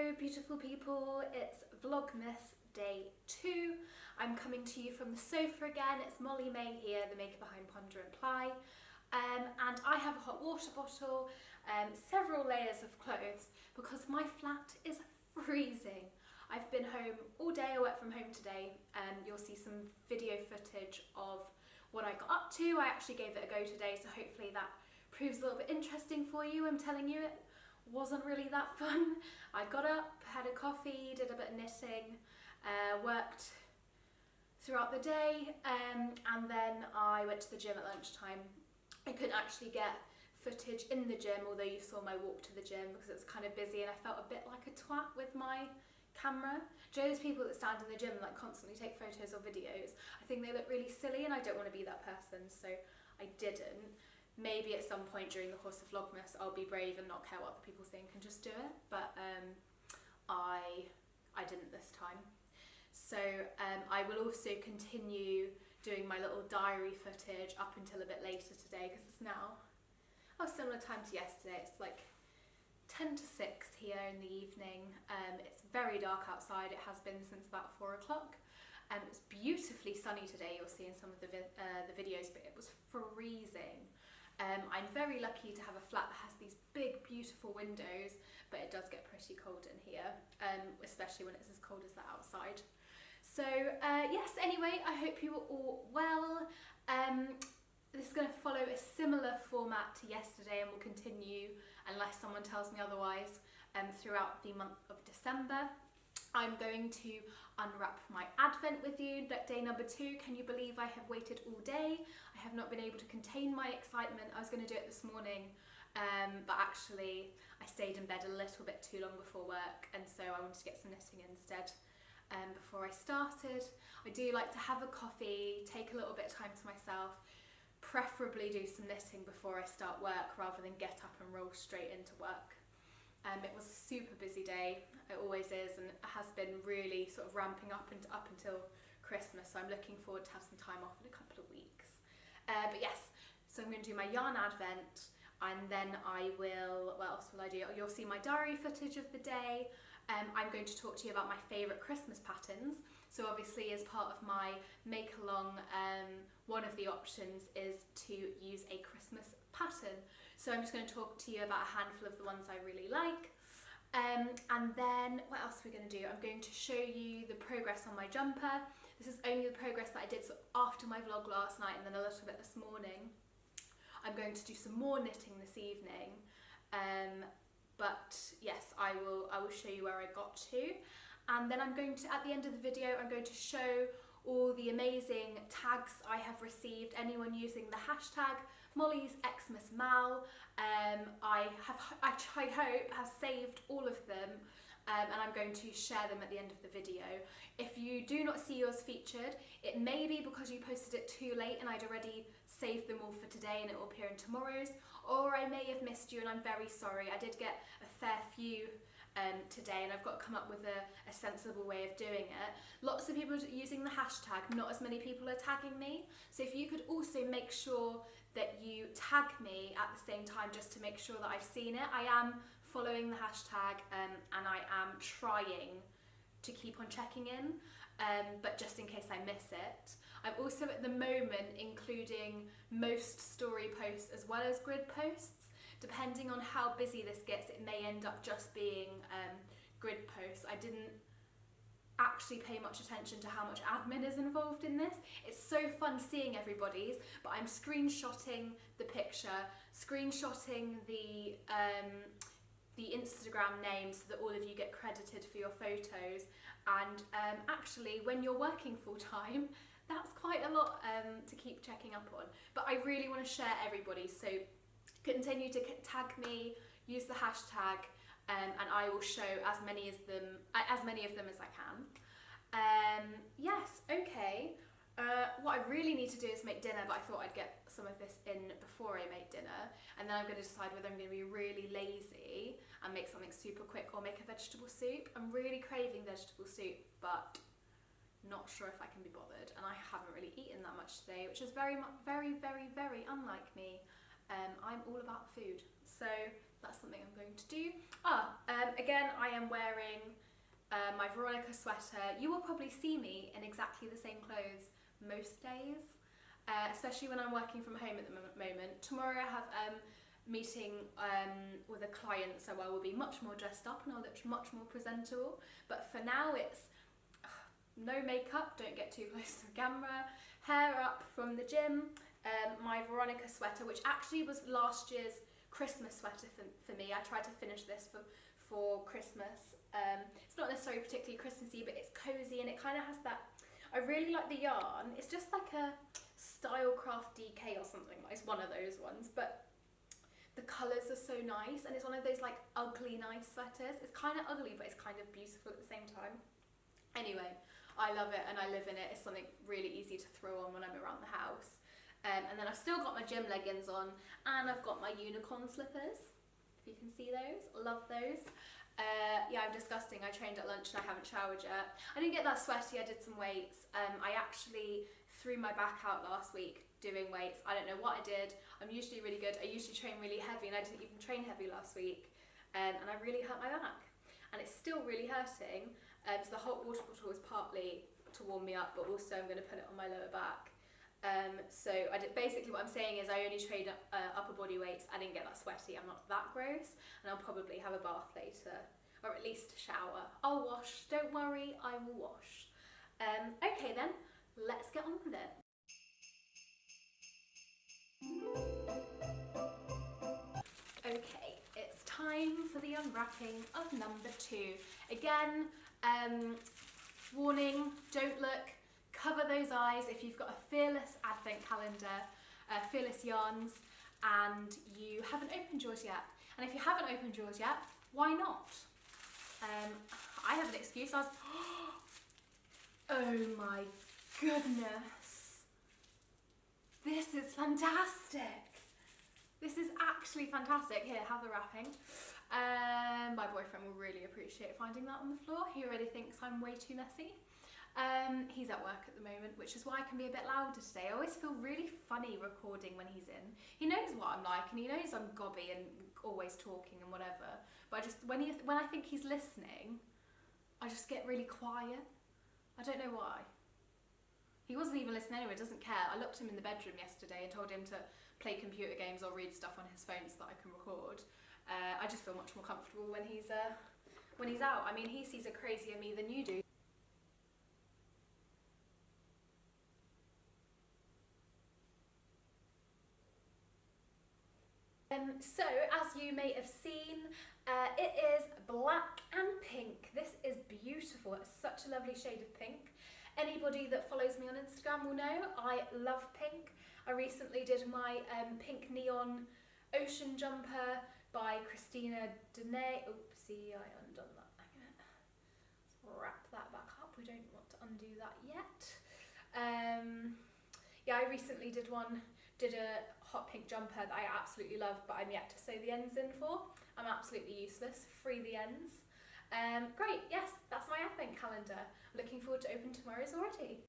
Hello beautiful people, it's Vlogmas day 2. I'm coming to you from the sofa again. It's Molly May here, the maker behind Ponder and Ply. And I have a hot water bottle, several layers of clothes because my flat is freezing. I've been home all day, I work from home today. You'll see some video footage of what I got up to. I actually gave it a go today, so hopefully that proves a little bit interesting for you. I'm telling you, it wasn't really that fun. I got up, had a coffee, did a bit of knitting, worked throughout the day, and then I went to the gym at lunchtime. I couldn't actually get footage in the gym, although you saw my walk to the gym because it was kind of busy and I felt a bit like a twat with my camera. Do you know those people that stand in the gym and like constantly take photos or videos? I think they look really silly and I don't want to be that person, so I didn't. Maybe at some point during the course of Vlogmas I'll be brave and not care what the people think and just do it, but I didn't this time. So I will also continue doing my little diary footage up until a bit later today because it's now similar time to yesterday. It's like 10 to 6 here in the evening. It's very dark outside. It has been since about 4 o'clock. It was beautifully sunny today. You'll see in some of the videos, but it was freezing. I'm very lucky to have a flat that has these big beautiful windows, but it does get pretty cold in here, especially when it's as cold as that outside. So yes, anyway, I hope you were all well. This is going to follow a similar format to yesterday and will continue, unless someone tells me otherwise, throughout the month of December. I'm going to unwrap my advent with you, day number 2. Can you believe I have waited all day? I have not been able to contain my excitement. I was going to do it this morning, but actually I stayed in bed a little bit too long before work, and so I wanted to get some knitting instead before I started. I do like to have a coffee, take a little bit of time to myself, preferably do some knitting before I start work rather than get up and roll straight into work. It was a super busy day, it always is, and it has been really sort of ramping up until Christmas, so I'm looking forward to have some time off in a couple of weeks. But yes, so I'm going to do my yarn advent, and then I will, what else will I do? You'll see my diary footage of the day. I'm going to talk to you about my favourite Christmas patterns. So obviously as part of my make along, one of the options is to use a Christmas pattern. So I'm just going to talk to you about a handful of the ones I really like. And then what else are we going to do? I'm going to show you the progress on my jumper. This is only the progress that I did sort of after my vlog last night and then a little bit this morning. I'm going to do some more knitting this evening. But yes, I will show you where I got to. And then I'm going to, at the end of the video, I'm going to show all the amazing tags I have received. Anyone using the hashtag MollysXmasMal, I hope have saved all of them, and I'm going to share them at the end of the video. If you do not see yours featured, it may be because you posted it too late and I'd already saved them all for today and it will appear in tomorrow's, or I may have missed you and I'm very sorry. I did get a fair few today and I've got to come up with a sensible way of doing it. Lots of people are using the hashtag, not as many people are tagging me. So if you could also make sure that you tag me at the same time just to make sure that I've seen it. I am following the hashtag and I am trying to keep on checking in, but just in case I miss it. I'm also at the moment including most story posts as well as grid posts. Depending on how busy this gets, it may end up just being grid posts. I didn't actually pay much attention to how much admin is involved in this. It's so fun seeing everybody's, but I'm screenshotting the picture, screenshotting the Instagram name so that all of you get credited for your photos. And actually, when you're working full time, that's quite a lot to keep checking up on. But I really want to share everybody, so continue to tag me, use the hashtag, and I will show as many of them as I can. Yes, okay. What I really need to do is make dinner, but I thought I'd get some of this in before I make dinner, and then I'm going to decide whether I'm going to be really lazy and make something super quick or make a vegetable soup. I'm really craving vegetable soup, but not sure if I can be bothered, and I haven't really eaten that much today, which is very, very, very unlike me. I'm all about food, so that's something I'm going to do. Again, I am wearing my Veronica sweater. You will probably see me in exactly the same clothes most days, especially when I'm working from home at the moment. Tomorrow I have meeting with a client, so I will be much more dressed up and I'll look much more presentable. But for now, it's no makeup, don't get too close to the camera, hair up from the gym, my Veronica sweater, which actually was last year's Christmas sweater for me. I tried to finish this for Christmas. It's not necessarily particularly Christmassy, but it's cozy and it kind of has that, I really like the yarn. It's just like a Stylecraft DK or something. It's one of those ones, but the colours are so nice and it's one of those like ugly nice sweaters. It's kind of ugly, but it's kind of beautiful at the same time. Anyway, I love it and I live in it. It's something really easy to throw on when I'm around the house. And then I've still got my gym leggings on and I've got my unicorn slippers, if you can see those. Love those. Yeah, I'm disgusting. I trained at lunch and I haven't showered yet. I didn't get that sweaty. I did some weights. I actually threw my back out last week doing weights. I don't know what I did. I'm usually really good. I usually train really heavy and I didn't even train heavy last week. And I really hurt my back. And it's still really hurting. So the hot water bottle was partly to warm me up, but also I'm going to put it on my lower back. So I did, basically what I'm saying is I only trained upper body weights. I didn't get that sweaty. I'm not that gross. And I'll probably have a bath later, or at least a shower. I'll wash. Don't worry, I will wash. Okay then, let's get on with it. Okay, it's time for the unwrapping of number 2. Again, warning, don't look, cover those eyes if you've got a Fearless advent calendar, Fearless yarns, and you haven't opened yours yet. And if you haven't opened yours yet, why not? I have an excuse. I was, oh my goodness, this is fantastic. This is actually fantastic. Here, have the wrapping. My boyfriend will really appreciate finding that on the floor. He already thinks I'm way too messy. He's at work at the moment, which is why I can be a bit louder today. I always feel really funny recording when he's in. He knows what I'm like and he knows I'm gobby and always talking and whatever. But I just, when I think he's listening, I just get really quiet. I don't know why. He wasn't even listening anyway, doesn't care. I locked him in the bedroom yesterday and told him to play computer games or read stuff on his phone so that I can record. I just feel much more comfortable when he's out. I mean, he sees a crazier me than you do. So, as you may have seen, it is black and pink. This is beautiful. It's such a lovely shade of pink. Anybody that follows me on Instagram will know I love pink. I recently did my pink neon ocean jumper by Christina Denay. Oopsie, I undone that. Let's wrap that back up. We don't want to undo that yet. Yeah, I recently did a hot pink jumper that I absolutely love, but I'm yet to sew the ends in for. I'm absolutely useless. Free the ends. Great, yes, that's my advent calendar. Looking forward to open tomorrow's already.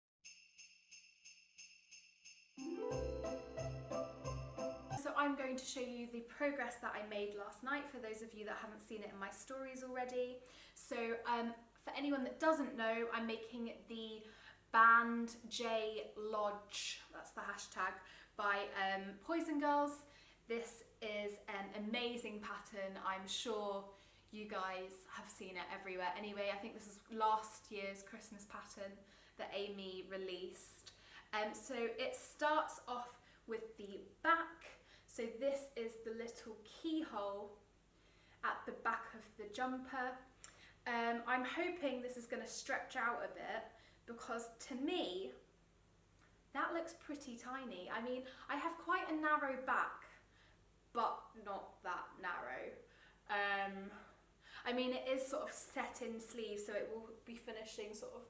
So I'm going to show you the progress that I made last night for those of you that haven't seen it in my stories already. So for anyone that doesn't know, I'm making the Band J Lodge, that's the hashtag, by Poison Girls. This is an amazing pattern. I'm sure you guys have seen it everywhere. Anyway, I think this is last year's Christmas pattern that Amy released. So it starts off with the back. So this is the little keyhole at the back of the jumper. I'm hoping this is going to stretch out a bit because to me, that looks pretty tiny. I mean, I have quite a narrow back, but not that narrow. I mean, it is sort of set in sleeves, so it will be finishing sort of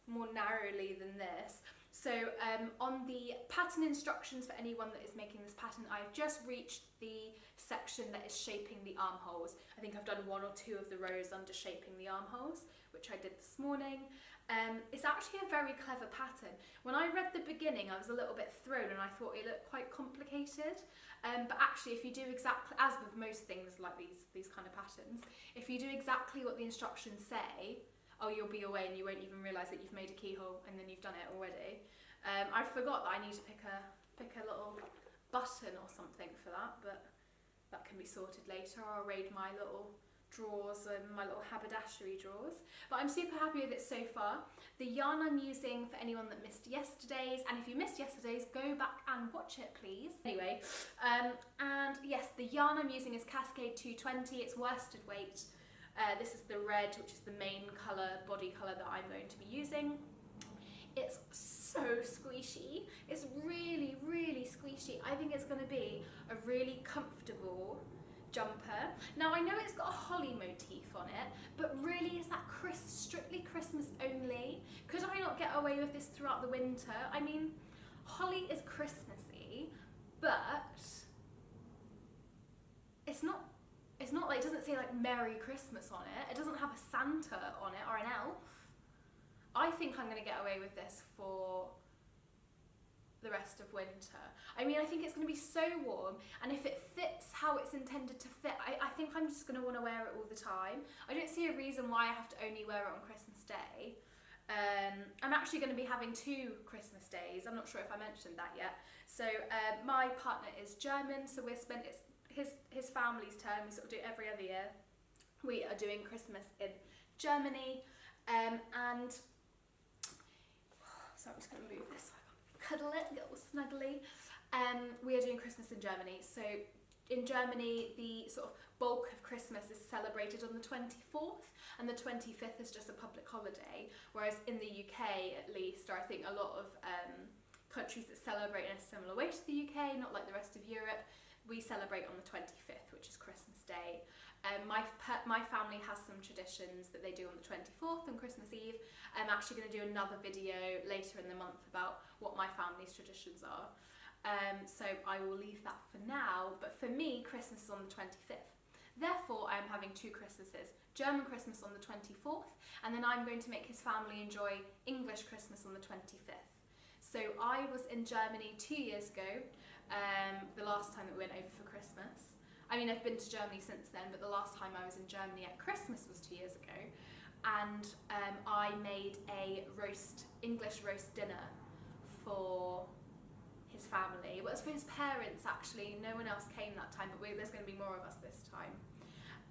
more narrowly than this. So on the pattern instructions for anyone that is making this pattern, I've just reached the section that is shaping the armholes. I think I've done 1 or 2 of the rows under shaping the armholes, which I did this morning. It's actually a very clever pattern. When I read the beginning, I was a little bit thrown and I thought it looked quite complicated. But actually, if you do exactly, as with most things like these kind of patterns, if you do exactly what the instructions say, oh, you'll be away and you won't even realise that you've made a keyhole and then you've done it already. I forgot that I need to pick a little button or something for that, but that can be sorted later. I'll raid my little drawers and my little haberdashery drawers. But I'm super happy with it so far. The yarn I'm using, for anyone that missed yesterday's, and if you missed yesterday's, go back and watch it please. Anyway, and yes, the yarn I'm using is Cascade 220, it's worsted weight. This is the red, which is the main colour, body colour that I'm going to be using. It's so squishy. It's really, really squishy. I think it's going to be a really comfortable jumper. Now I know it's got a holly motif on it, but really is that strictly Christmas only? Could I not get away with this throughout the winter? I mean, holly is Christmassy, but it's not like, it doesn't say like Merry Christmas on it. It doesn't have a Santa on it or an elf. I think I'm going to get away with this for the rest of winter. I mean, I think it's going to be so warm, and if it fits how it's intended to fit, I think I'm just going to want to wear it all the time. I don't see a reason why I have to only wear it on Christmas Day. I'm actually going to be having 2 Christmas days. I'm not sure if I mentioned that yet. So my partner is German, so it's his family's term. We sort of do it every other year. We are doing Christmas in Germany, and so I'm just going to move this so I can cuddle it, get all snuggly. We are doing Christmas in Germany. So in Germany, the sort of bulk of Christmas is celebrated on the 24th, and the 25th is just a public holiday. Whereas in the UK, at least, or I think a lot of countries that celebrate in a similar way to the UK, not like the rest of Europe, we celebrate on the 25th, which is Christmas Day. My family has some traditions that they do on the 24th and Christmas Eve. I'm actually going to do another video later in the month about what my family's traditions are. So I will leave that for now, but for me, Christmas is on the 25th. Therefore, I am having 2 Christmases. German Christmas on the 24th, and then I'm going to make his family enjoy English Christmas on the 25th. So I was in Germany 2 years ago, the last time that we went over for Christmas. I mean, I've been to Germany since then, but the last time I was in Germany at Christmas was 2 years ago. And I made a English roast dinner for his family. Well, it was for his parents actually. No one else came that time, but there's going to be more of us this time.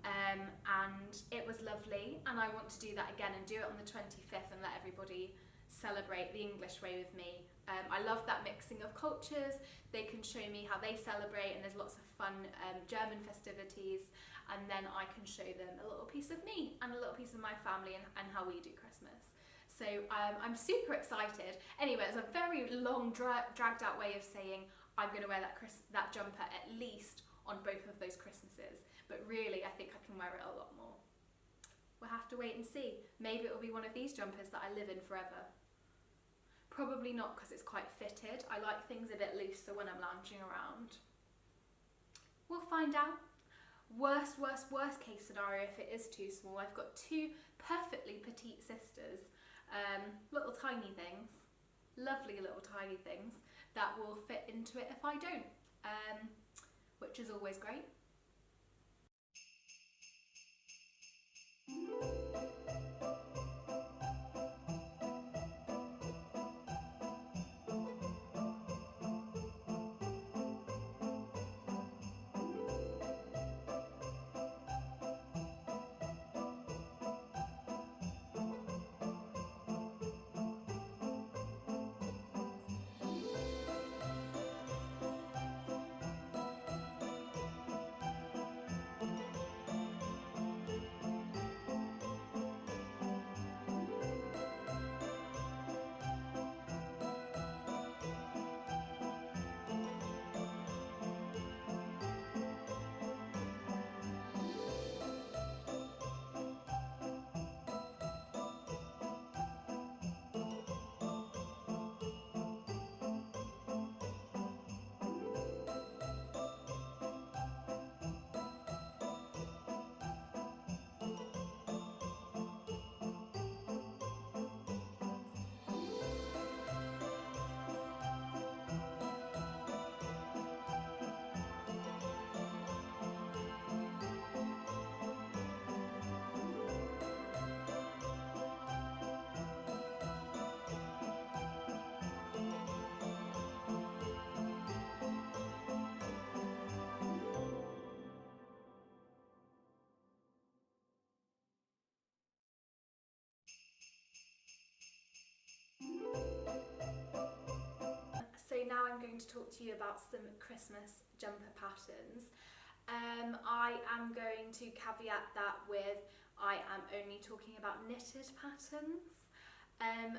And it was lovely, and I want to do that again and do it on the 25th and let everybody celebrate the English way with me. I love that mixing of cultures. They can show me how they celebrate, and there's lots of fun German festivities, and then I can show them a little piece of me and a little piece of my family and how we do Christmas. So I'm super excited. Anyway, it's a very long dragged out way of saying I'm going to wear that jumper at least on both of those Christmases, but really I think I can wear it a lot more. We'll have to wait and see. Maybe it will be one of these jumpers that I live in forever. Probably not, because it's quite fitted. I like things a bit looser when I'm lounging around. We'll find out. Worst case scenario, if it is too small, I've got 2 perfectly petite sisters, little tiny things, lovely little tiny things that will fit into it if I don't, which is always great. am going to talk to you about some Christmas jumper patterns. I am going to caveat that with I am only talking about knitted patterns.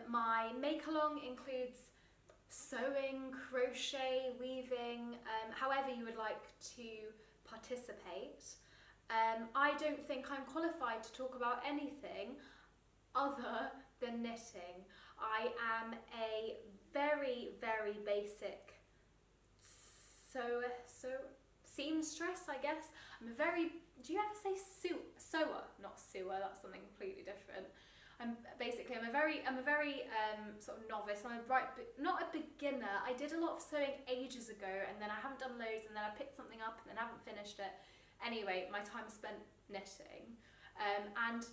My make-along includes sewing, crochet, weaving, however you would like to participate. I don't think I'm qualified to talk about anything other than knitting. I am a very, very basic seamstress, I guess. I'm a very, do you ever say sewer? Not sewer, that's something completely different. I'm a very sort of novice. I'm not a beginner. I did a lot of sewing ages ago, and then I haven't done loads, and then I picked something up and then I haven't finished it. Anyway, my time spent knitting, and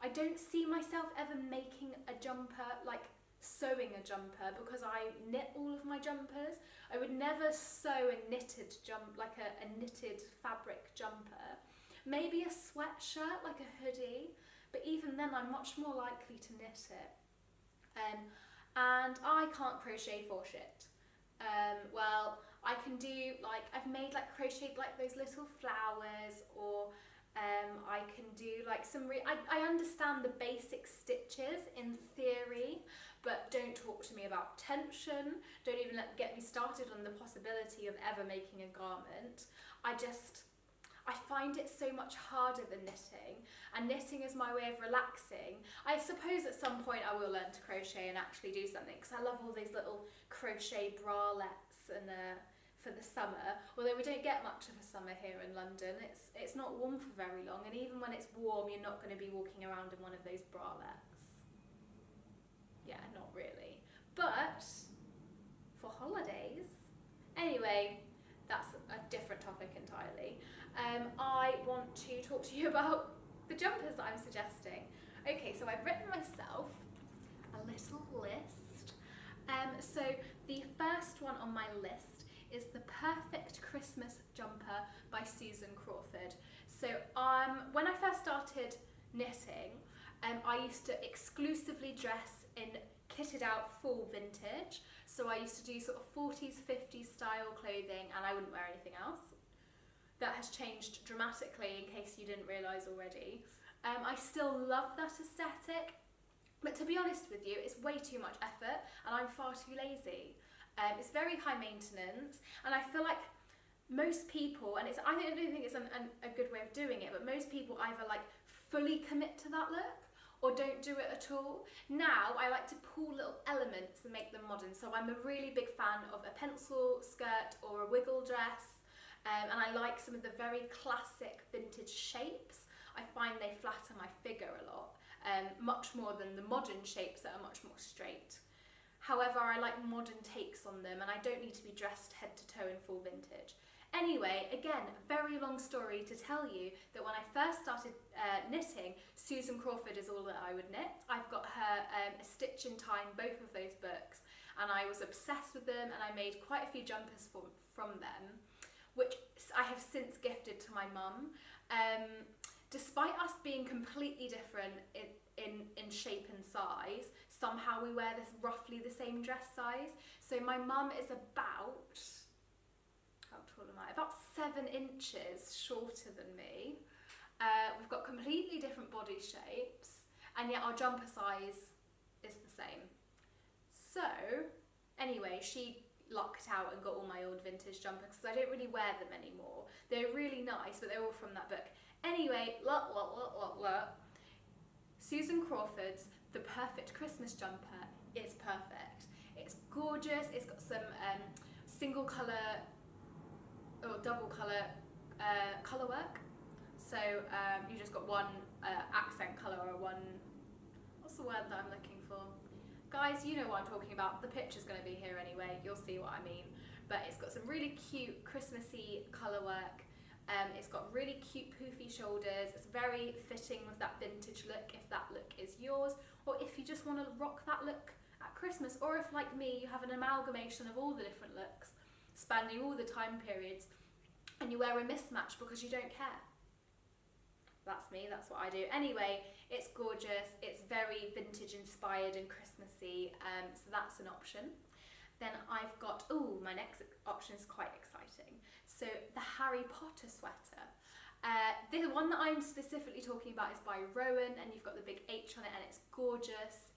I don't see myself ever making a jumper, like sewing a jumper, because I knit all of my jumpers. I would never sew a knitted like a knitted fabric jumper. Maybe a sweatshirt, like a hoodie, but even then I'm much more likely to knit it. And I can't crochet for shit. Well, I can do, like, I've made like crocheted like those little flowers, or I can do like some I understand the basic stitches in theory, but don't talk to me about tension. Don't even get me started on the possibility of ever making a garment. I find it so much harder than knitting, and knitting is my way of relaxing. I suppose at some point I will learn to crochet and actually do something, because I love all these little crochet bralettes and for the summer, although we don't get much of a summer here in London. It's not warm for very long, and even when it's warm you're not going to be walking around in one of those bralettes. Yeah, not really. But for holidays, anyway, that's a different topic entirely. I want to talk to you about the jumpers that I'm suggesting. Okay, so I've written myself a little list. So the first one on my list is the Perfect Christmas Jumper by Susan Crawford. So when I first started knitting, I used to exclusively dress in kitted out full vintage. So I used to do sort of 40s, 50s style clothing, and I wouldn't wear anything else. That has changed dramatically, in case you didn't realise already. I still love that aesthetic, but to be honest with you, it's way too much effort and I'm far too lazy. It's very high maintenance, and I feel like most people, and I don't think it's a good way of doing it, but most people either like fully commit to that look or don't do it at all. Now I like to pull little elements and make them modern, so I'm a really big fan of a pencil skirt or a wiggle dress. And I like some of the very classic vintage shapes. I find they flatter my figure a lot, much more than the modern shapes that are much more straight. However, I like modern takes on them, and I don't need to be dressed head to toe in full vintage. Anyway, again, very long story to tell you that when I first started knitting, Susan Crawford is all that I would knit. I've got her A Stitch in Time, both of those books, and I was obsessed with them, and I made quite a few jumpers from them, which I have since gifted to my mum. Despite us being completely different in shape and size, somehow we wear this roughly the same dress size. So my mum is about, how tall am I? About 7 inches shorter than me. We've got completely different body shapes, and yet our jumper size is the same. So anyway, she lucked out and got all my old vintage jumpers, because I don't really wear them anymore. They're really nice, but they're all from that book. Anyway, Susan Crawford's The Perfect Christmas Jumper is perfect. It's gorgeous. It's got some single colour or double colour colour work. So you just got one accent colour, or one, what's the word that I'm looking for? Guys, you know what I'm talking about. The picture's going to be here anyway, you'll see what I mean. But it's got some really cute Christmassy colour work. It's got really cute poofy shoulders. It's very fitting with that vintage look, if that look is yours, or if you just want to rock that look at Christmas, or if, like me, you have an amalgamation of all the different looks, spanning all the time periods, and you wear a mismatch because you don't care. That's me, that's what I do. Anyway, it's gorgeous, it's very vintage inspired and Christmassy, so that's an option. Then I've got, my next option is quite exciting. So the Harry Potter sweater. The one that I'm specifically talking about is by Rowan, and you've got the big H on it, and it's gorgeous.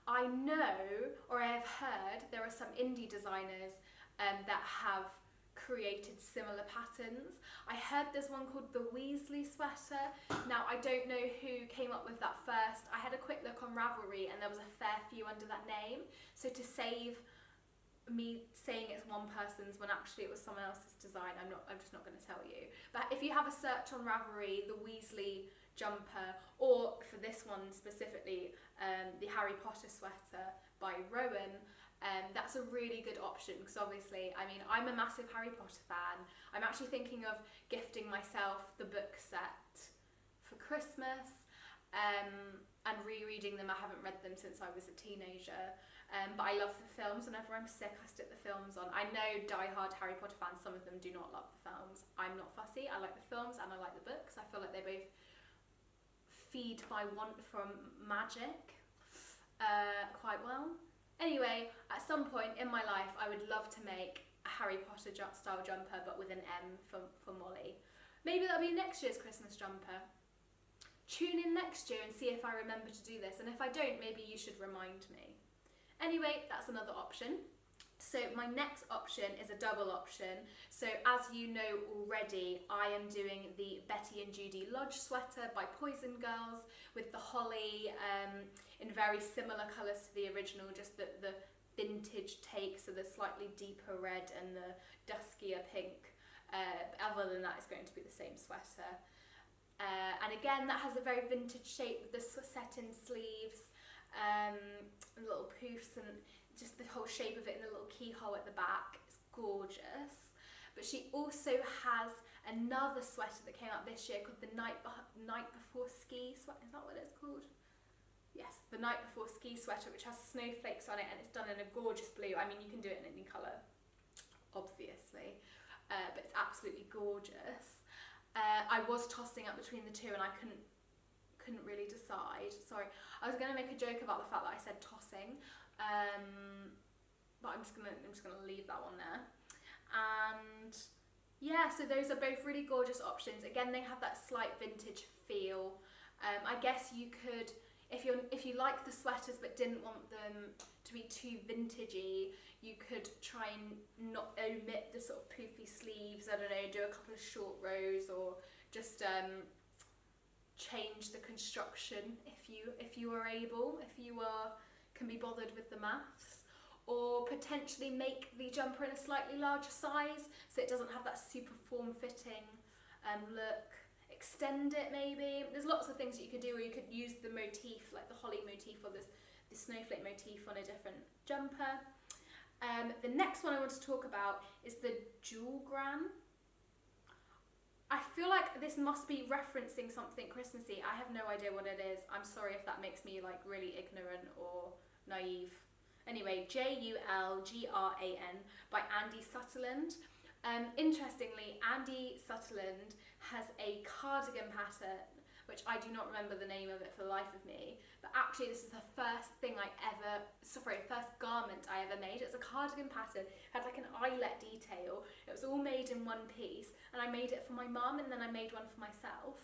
I know, or I have heard, there are some indie designers that have created similar patterns. I heard there's one called the Weasley sweater. Now, I don't know who came up with that first. I had a quick look on Ravelry and there was a fair few under that name. So to save me saying it's one person's when actually it was someone else's design, I'm just not going to tell you. But if you have a search on Ravelry, the Weasley jumper, or for this one specifically, the Harry Potter sweater by Rowan, that's a really good option, because obviously, I mean, I'm a massive Harry Potter fan. I'm actually thinking of gifting myself the book set for Christmas, and rereading them. I haven't read them since I was a teenager, but I love the films. Whenever I'm sick, I stick the films on. I know die-hard Harry Potter fans, some of them do not love the films. I'm not fussy. I like the films and I like the books. I feel like they both feed my want for magic quite well. Anyway, at some point in my life, I would love to make a Harry Potter style jumper, but with an M for Molly. Maybe that'll be next year's Christmas jumper. Tune in next year and see if I remember to do this, and if I don't, maybe you should remind me. Anyway, that's another option. So my next option is a double option. So as you know already, I am doing the Betty and Judy Lodge sweater by Poison Girls with the holly in very similar colours to the original, just the vintage take, so the slightly deeper red and the duskier pink. Other than that, it's going to be the same sweater. And again, that has a very vintage shape with the satin sleeves, and little poofs, and just the whole shape of it and the little keyhole at the back. It's gorgeous. But she also has another sweater that came out this year called the Night Before Ski sweater. Is that what it's called? Yes, the Night Before Ski sweater, which has snowflakes on it, and it's done in a gorgeous blue. I mean, you can do it in any colour, obviously, but it's absolutely gorgeous. I was tossing up between the two and I couldn't really decide. Sorry, I was going to make a joke about the fact that I said tossing, but I'm just gonna leave that one there. And yeah, so those are both really gorgeous options. Again, they have that slight vintage feel. I guess you could, if you like the sweaters but didn't want them to be too vintagey, you could try and not omit the sort of poofy sleeves. I don't know, do a couple of short rows, or just change the construction if you are able, if you can be bothered with the maths, or potentially make the jumper in a slightly larger size so it doesn't have that super form-fitting look. Extend it maybe. There's lots of things that you could do, or you could use the motif, like the holly motif or the snowflake motif on a different jumper. The next one I want to talk about is the Jewel Gran. I feel like this must be referencing something Christmassy. I have no idea what it is. I'm sorry if that makes me like really ignorant or naive. Anyway, Julgran by Andy Sutherland. Interestingly, Andy Sutherland has a cardigan pattern, which I do not remember the name of it for the life of me, but actually this is the first garment I ever made. It's a cardigan pattern, had like an eyelet detail. It was all made in one piece, and I made it for my mum, and then I made one for myself.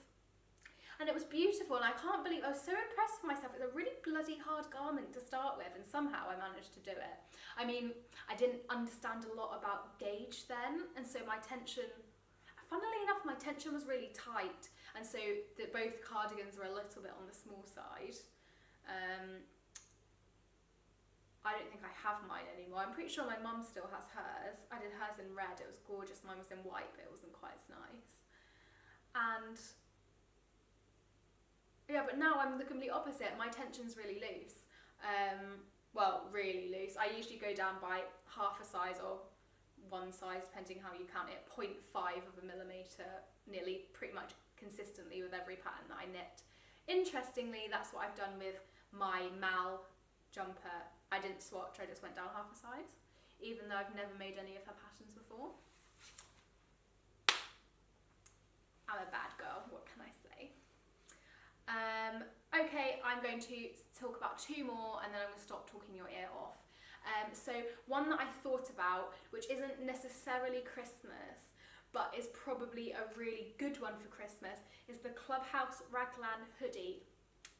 And it was beautiful, and I can't believe, I was so impressed with myself. It's a really bloody hard garment to start with, and somehow I managed to do it. I mean, I didn't understand a lot about gauge then, and so my tension, funnily enough, my tension was really tight, and so both cardigans were a little bit on the small side. I don't think I have mine anymore. I'm pretty sure my mum still has hers. I did hers in red, it was gorgeous. Mine was in white, but it wasn't quite as nice. And yeah, but now I'm the complete opposite. My tension's really loose. Well, really loose. I usually go down by half a size or one size, depending how you count it, 0.5 of a millimetre, nearly pretty much consistently with every pattern that I knit. Interestingly, that's what I've done with my Mal jumper. I didn't swatch, I just went down half a size, even though I've never made any of her patterns before. I'm a bad girl, what can I say? Okay, I'm going to talk about two more and then I'm going to stop talking your ear off. So one that I thought about, which isn't necessarily Christmas, but is probably a really good one for Christmas, is the Clubhouse Raglan hoodie.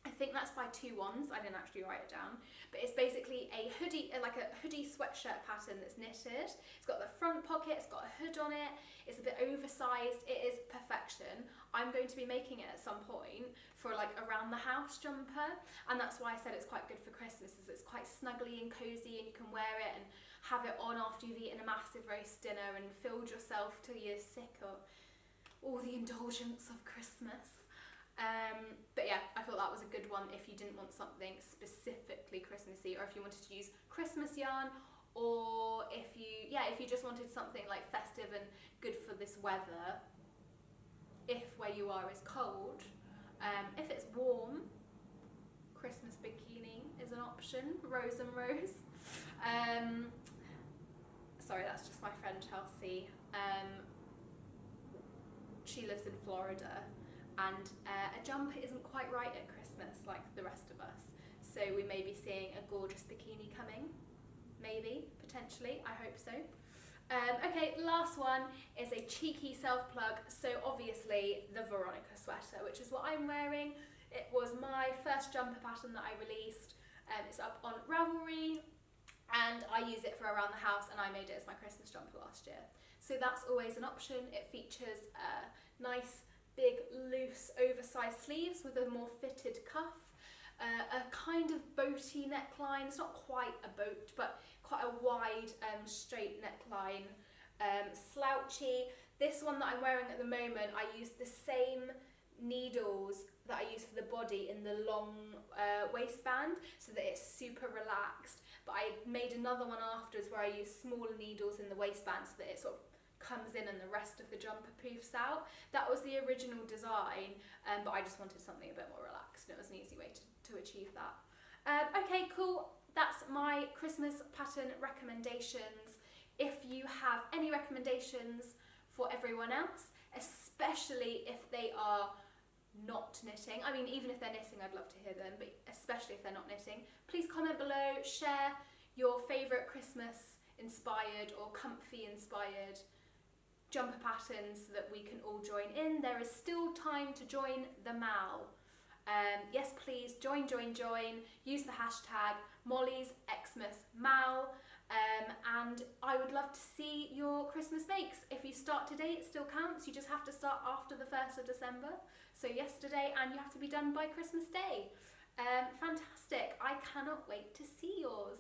I think that's by 2 Wands. I didn't actually write it down, but it's basically a hoodie, like a hoodie sweatshirt pattern that's knitted. It's got the front pocket, it's got a hood on it, it's a bit oversized, it is perfection. I'm going to be making it at some point for like around the house jumper, and that's why I said it's quite good for Christmas, is it's quite snuggly and cozy, and you can wear it and have it on after you've eaten a massive roast dinner and filled yourself till you're sick of all the indulgence of Christmas. But yeah, I thought that was a good one if you didn't want something specifically Christmassy, or if you wanted to use Christmas yarn, or if you just wanted something like festive and good for this weather, if where you are is cold. If it's warm, Christmas bikini is an option, rose and rose. Sorry, that's just my friend Chelsea. She lives in Florida, and a jumper isn't quite right at Christmas like the rest of us. So we may be seeing a gorgeous bikini coming. Maybe, potentially, I hope so. Okay, last one is a cheeky self-plug. So obviously the Veronica sweater, which is what I'm wearing. It was my first jumper pattern that I released. It's up on Ravelry, and I use it for around the house, and I made it as my Christmas jumper last year. So that's always an option. It features nice, big, loose, oversized sleeves with a more fitted cuff, a kind of boaty neckline. It's not quite a boat, but quite a wide, straight neckline, slouchy. This one that I'm wearing at the moment, I used the same needles that I use for the body in the long waistband, so that it's super relaxed. But I made another one afterwards where I used smaller needles in the waistband so that it sort of comes in and the rest of the jumper poofs out. That was the original design, but I just wanted something a bit more relaxed, and it was an easy way to achieve that. Okay, cool. That's my Christmas pattern recommendations. If you have any recommendations for everyone else, especially if they are not knitting, I mean, even if they're knitting, I'd love to hear them, but especially if they're not knitting, please comment below, share your favourite Christmas inspired or comfy inspired jumper patterns so that we can all join in. There is still time to join the MAL. Yes, please join. Use the hashtag Molly's Xmas MAL, and I would love to see your Christmas makes. If you start today, it still counts. You just have to start after the 1st of December, so yesterday, and you have to be done by Christmas Day. Fantastic. I cannot wait to see yours.